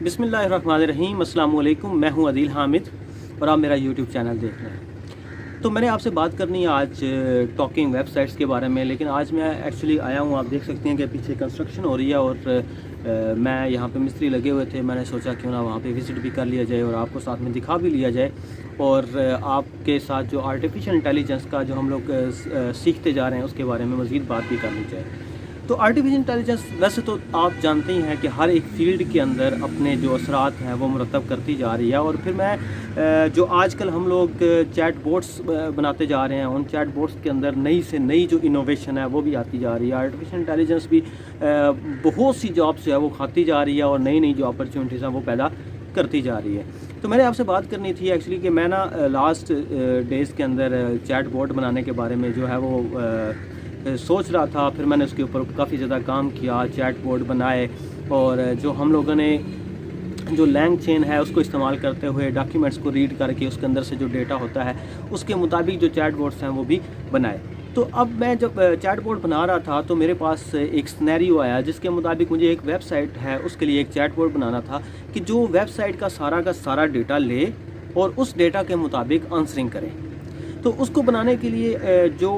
बिस्मिल्लाहिर्रहमानिर्रहीम, अस्सलाम वालेकुम। मैं हूं अदील हामिद और आप मेरा यूट्यूब चैनल देख रहे हैं। तो मैंने आपसे बात करनी है आज टॉकिंग वेबसाइट्स के बारे में, लेकिन आज मैं एक्चुअली आया हूं, आप देख सकते हैं कि पीछे कंस्ट्रक्शन हो रही है और मैं यहां पे मिस्त्री लगे हुए थे। मैंने सोचा क्यों ना वहां पे विज़िट भी कर लिया जाए और आपको साथ में दिखा भी लिया जाए और आपके साथ जो आर्टिफिशियल इंटेलिजेंस का जो हम लोग सीखते जा रहे हैं उसके बारे में मज़ीद बात भी कर ली जाए। तो आर्टिफिशियल इंटेलिजेंस वैसे तो आप जानते ही हैं कि हर एक फील्ड के अंदर अपने जो असरात हैं वो मुरतब करती जा रही है। और फिर मैं जो आजकल हम लोग चैट बोट्स बनाते जा रहे हैं, उन चैट बोट्स के अंदर नई से नई जो इनोवेशन है वो भी आती जा रही है। आर्टिफिशियल इंटेलिजेंस भी बहुत सी जॉब्स जो है वो खाती जा रही है और नई नई जो अपॉर्चुनिटीज़ हैं वो पैदा करती जा रही है। तो मैंने आपसे बात करनी थी एक्चुअली कि मैं ना लास्ट डेज़ के अंदर चैट बोट बनाने के बारे में जो है वो सोच रहा था। फिर मैंने उसके ऊपर काफ़ी ज़्यादा काम किया, चैट बोर्ड बनाए और जो हम लोगों ने जो लैंग चेन है उसको इस्तेमाल करते हुए डॉक्यूमेंट्स को रीड करके उसके अंदर से जो डेटा होता है उसके मुताबिक जो चैट बोर्ड्स हैं वो भी बनाए। तो अब मैं जब चैट बोर्ड बना रहा था तो मेरे पास एक सिनेरियो आया जिसके मुताबिक मुझे एक वेबसाइट है उसके लिए एक चैट बोर्ड बनाना था कि जो वेबसाइट का सारा डेटा ले और उस डेटा के मुताबिक आंसरिंग करे। तो उसको बनाने के लिए जो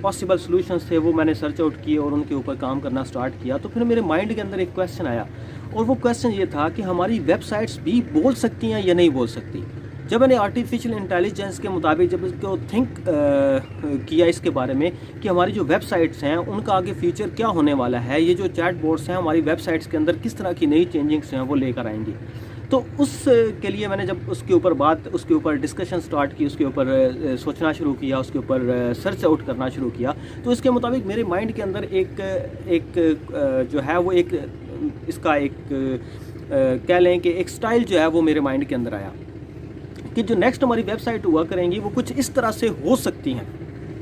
पॉसिबल सॉल्यूशंस थे वो मैंने सर्च आउट किए और उनके ऊपर काम करना स्टार्ट किया। तो फिर मेरे माइंड के अंदर एक क्वेश्चन आया और वो क्वेश्चन ये था कि हमारी वेबसाइट्स भी बोल सकती हैं या नहीं बोल सकती। जब मैंने आर्टिफिशियल इंटेलिजेंस के मुताबिक जब इसको थिंक किया इसके बारे में कि हमारी जो वेबसाइट्स हैं उनका आगे फ्यूचर क्या होने वाला है, ये जो चैट बोर्ड्स हैं हमारी वेबसाइट्स के अंदर किस तरह की नई चेंजिंग्स हैं वो लेकर आएंगी। तो उसके लिए मैंने जब उसके ऊपर डिस्कशन स्टार्ट की, उसके ऊपर सोचना शुरू किया, उसके ऊपर सर्च आउट करना शुरू किया, तो इसके मुताबिक मेरे माइंड के अंदर एक जो है वो इसका कह लें कि एक स्टाइल जो है वो मेरे माइंड के अंदर आया कि जो नेक्स्ट हमारी वेबसाइट हुआ करेंगी वो कुछ इस तरह से हो सकती हैं।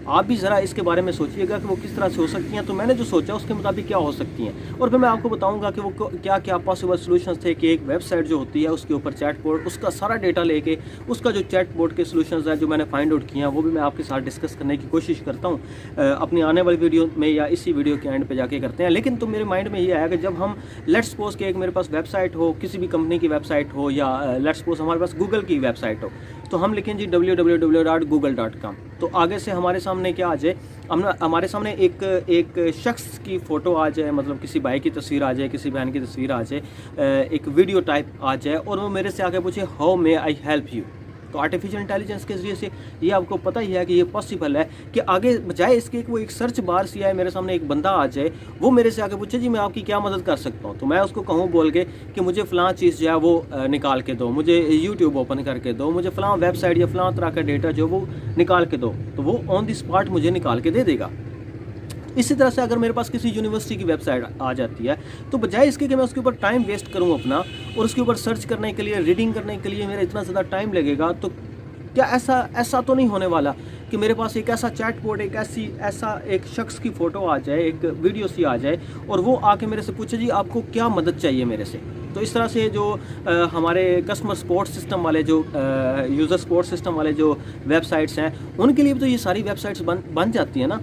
आप भी ज़रा इसके बारे में सोचिएगा कि वो किस तरह से हो सकती हैं। तो मैंने जो सोचा उसके मुताबिक क्या हो सकती हैं और फिर मैं आपको बताऊंगा कि वो क्या क्या पॉसिबल सॉल्यूशंस थे कि एक वेबसाइट जो होती है उसके ऊपर चैट बोर्ड उसका सारा डेटा लेके उसका जो चैट बोर्ड के सॉल्यूशंस हैं जो मैंने फाइंड आउट किए हैं वो भी मैं आपके साथ डिस्कस करने की कोशिश करता हूँ अपनी आने वाली वीडियो में या इसी वीडियो के एंड पर जाके करते हैं। लेकिन तो मेरे माइंड में ये आया कि जब हम लेट्स सपोज कि एक मेरे पास वेबसाइट हो, किसी भी कंपनी की वेबसाइट हो या लेट्स सपोज हमारे पास गूगल की वेबसाइट हो, तो हम लिखें जी www.google.com। तो आगे से हमारे सामने क्या आ जाए, हमारे सामने एक शख्स की फ़ोटो आ जाए, मतलब किसी भाई की तस्वीर आ जाए, किसी बहन की तस्वीर आ जाए, एक वीडियो टाइप आ जाए और वो मेरे से आके पूछे how may I help you. तो आर्टिफिशियल इंटेलिजेंस के ज़रिए से ये आपको पता ही है कि ये पॉसिबल है कि आगे बजाय इसके वो एक सर्च बार से आए, मेरे सामने एक बंदा आ जाए, वो मेरे से आके पूछे जी मैं आपकी क्या मदद कर सकता हूँ। तो मैं उसको कहूँ बोल के कि मुझे फ़लाँ चीज़ जो है वो निकाल के दो, मुझे यूट्यूब ओपन करके दो, मुझे फ़लाँ वेबसाइट या फ़लाँ तरह का डेटा जो वो निकाल के दो, तो वो ऑन द स्पॉट मुझे निकाल के दे देगा। इसी तरह से अगर मेरे पास किसी यूनिवर्सिटी की वेबसाइट आ जाती है तो बजाय इसके कि मैं उसके ऊपर टाइम वेस्ट करूं अपना और उसके ऊपर सर्च करने के लिए, रीडिंग करने के लिए मेरा इतना ज़्यादा टाइम लगेगा, तो क्या ऐसा तो नहीं होने वाला कि मेरे पास एक ऐसा चैट बोर्ड, ऐसा एक शख्स की फ़ोटो आ जाए, एक वीडियो सी आ जाए और वो आके मेरे से पूछे जी आपको क्या मदद चाहिए मेरे से। तो इस तरह से जो हमारे कस्टमर सपोर्ट सिस्टम वाले, जो यूज़र सपोर्ट सिस्टम वाले जो वेबसाइट्स हैं उनके लिए भी तो ये सारी वेबसाइट्स बन जाती हैं ना।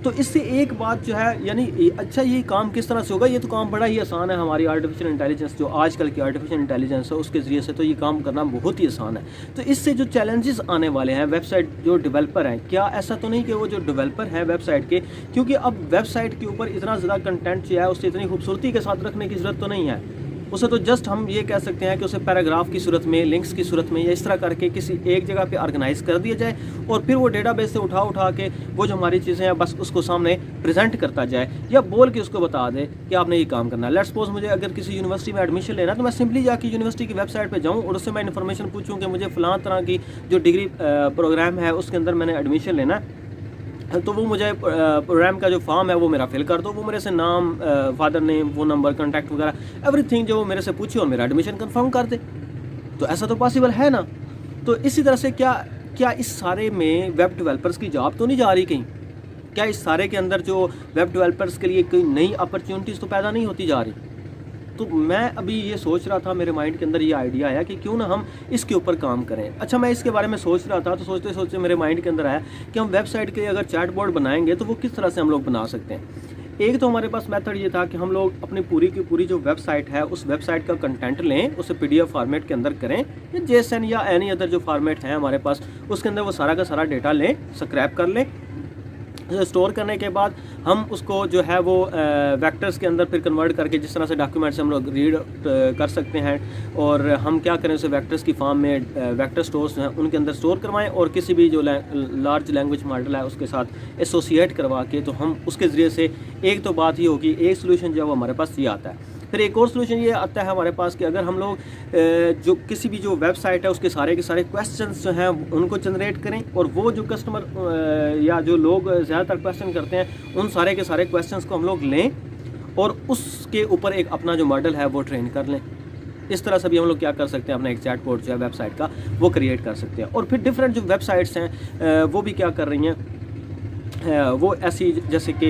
तो इससे एक बात जो है, यानी अच्छा ये काम किस तरह से होगा, ये तो काम बड़ा ही आसान है। हमारी आर्टिफिशियल इंटेलिजेंस जो आजकल की आर्टिफिशियल इंटेलिजेंस है उसके ज़रिए से तो ये काम करना बहुत ही आसान है। तो इससे जो चैलेंजेस आने वाले हैं वेबसाइट जो डेवलपर हैं, क्या ऐसा तो नहीं कि वो जो डेवलपर हैं वेबसाइट के, क्योंकि अब वेबसाइट के ऊपर इतना ज़्यादा कंटेंट जो है उससे इतनी खूबसूरती के साथ रखने की ज़रूरत तो नहीं है, उसे तो जस्ट हम ये कह सकते हैं कि उसे पैराग्राफ की सूरत में, लिंक्स की सूरत में या इस तरह करके किसी एक जगह पे ऑर्गेनाइज कर दिया जाए और फिर वो डेटाबेस से उठा के वो जो हमारी चीज़ें हैं बस उसको सामने प्रेजेंट करता जाए या बोल के उसको बता दे कि आपने ये काम करना है। लेट्स सपोज मुझे अगर किसी यूनिवर्सिटी में एडमिशन लेना है तो मैं सिंपली जाके यूनिवर्सिटी की वेबसाइट पर जाऊँ और उससे मैं इन्फॉर्मेशन पूछूँ कि मुझे फ़लाँ तरह की जो डिग्री प्रोग्राम है उसके अंदर मैंने एडमिशन लेना है, तो वो मुझे प्रोग्राम का जो फॉर्म है वो मेरा फिल कर दो, वो मेरे से नाम, father name, phone number, contact वगैरह एवरीथिंग जो वो मेरे से पूछे और मेरा एडमिशन कंफर्म कर दे। तो ऐसा तो पॉसिबल है ना। तो इसी तरह से क्या इस सारे में वेब डेवलपर्स की जॉब तो नहीं जा रही कहीं? क्या इस सारे के अंदर जो वेब डेवलपर्स के लिए कोई नई अपॉर्चुनिटीज़ तो पैदा नहीं होती जा रही? तो मैं अभी ये सोच रहा था, मेरे माइंड के अंदर ये आइडिया आया कि क्यों ना हम इसके ऊपर काम करें। अच्छा, मैं इसके बारे में सोच रहा था तो सोचते सोचते मेरे माइंड के अंदर आया कि हम वेबसाइट के अगर चैट बोर्ड बनाएंगे तो वो किस तरह से हम लोग बना सकते हैं। एक तो हमारे पास मेथड ये था कि हम लोग अपनी पूरी की पूरी जो वेबसाइट है उस वेबसाइट का कंटेंट लें, उसे PDF फॉर्मेट के अंदर करें या JSON या एनी अदर जो फॉर्मेट है हमारे पास उसके अंदर वो सारा का सारा डेटा लें, स्क्रैप कर लें। स्टोर करने के बाद हम उसको जो है वो वेक्टर्स के अंदर फिर कन्वर्ट करके जिस तरह से डॉक्यूमेंट्स हम लोग रीड कर सकते हैं, और हम क्या करें उसे वेक्टर्स की फॉर्म में वेक्टर स्टोर्स हैं उनके अंदर स्टोर करवाएं और किसी भी जो लार्ज लैंग्वेज मॉडल है उसके साथ एसोसिएट करवा के तो हम उसके ज़रिए से एक तो बात ये होगी, एक सोल्यूशन जो है वो हमारे पास ये आता है। फिर एक और सोल्यूशन ये आता है हमारे पास कि अगर हम लोग जो किसी भी जो वेबसाइट है उसके सारे के सारे क्वेश्चंस जो हैं उनको जनरेट करें और वो जो कस्टमर या जो लोग ज़्यादातर क्वेश्चन करते हैं उन सारे के सारे क्वेश्चंस को हम लोग लें और उसके ऊपर एक अपना जो मॉडल है वो ट्रेन कर लें। इस तरह से भी हम लोग क्या कर सकते हैं, अपना एक चैटबॉट जो है वेबसाइट का वो क्रिएट कर सकते हैं। और फिर डिफरेंट जो वेबसाइट्स हैं वो भी क्या कर रही हैं, वो ऐसी जैसे कि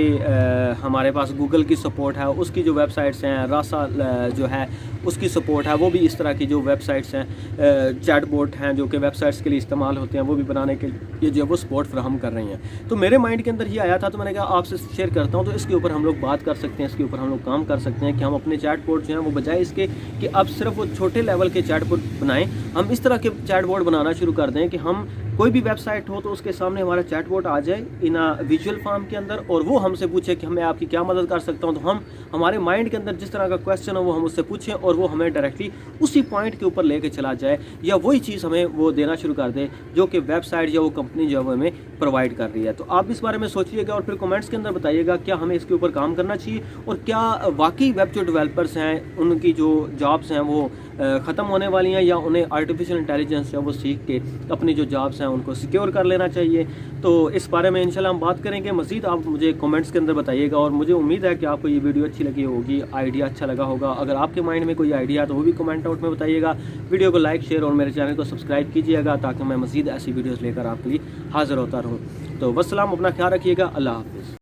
हमारे पास गूगल की सपोर्ट है, उसकी जो वेबसाइट्स हैं, रासा जो है उसकी सपोर्ट है, वो भी इस तरह की जो वेबसाइट्स हैं चैटबॉट हैं जो कि वेबसाइट्स के लिए इस्तेमाल होते हैं वो भी बनाने के लिए जो है वो सपोर्ट फ्राहम कर रही हैं। तो मेरे माइंड के अंदर ये आया था तो मैंने कहा आपसे शेयर करता हूँ, तो इसके ऊपर हम लोग बात कर सकते हैं, इसके ऊपर हम लोग काम कर सकते हैं कि हम अपने चैटबॉट जो हैं वो बजाय इसके कि अब सिर्फ वो छोटे लेवल के चैटबॉट बनाएं, हम इस तरह के चैटबॉट बनाना शुरू कर दें कि हम कोई भी वेबसाइट हो तो उसके सामने हमारा चैटबॉट आ जाए इन विजुअल फॉर्म के अंदर और वो हमसे पूछे कि मैं आपकी क्या मदद कर सकता हूं, तो हम हमारे माइंड के अंदर जिस तरह का क्वेश्चन हो वो हम उससे पूछें और वो हमें डायरेक्टली उसी पॉइंट के ऊपर लेके चला जाए या वही चीज़ हमें वो देना शुरू कर दे जो कि वेबसाइट या वो कंपनी जो है वो हमें प्रोवाइड कर रही है। तो आप इस बारे में सोचिएगा और फिर कमेंट्स के अंदर बताइएगा क्या हमें इसके ऊपर काम करना चाहिए और क्या वाकई वेब जो डेवलपर्स हैं उनकी जो जॉब्स हैं वो ख़त्म होने वाली हैं या उन्हें आर्टिफिशियल इंटेलिजेंस जो है वो सीख के अपनी जो जॉब्स हैं उनको सिक्योर कर लेना चाहिए। तो इस बारे में इंशाल्लाह हम बात करेंगे मज़ीद, आप मुझे कमेंट्स के अंदर बताइएगा और मुझे उम्मीद है कि आपको ये वीडियो अच्छी लगी होगी, आइडिया अच्छा लगा होगा। अगर आपके माइंड में कोई आइडिया है तो वो भी कमेंट आउट में बताइएगा। वीडियो को लाइक शेयर और मेरे चैनल को सब्सक्राइब कीजिएगा ताकि मैं मज़ीद ऐसी वीडियोज़ लेकर आपके लिए हाज़िर होता रहूँ। तो वस्सलाम, अपना ख्याल रखिएगा, अल्लाह हाफ़िज़।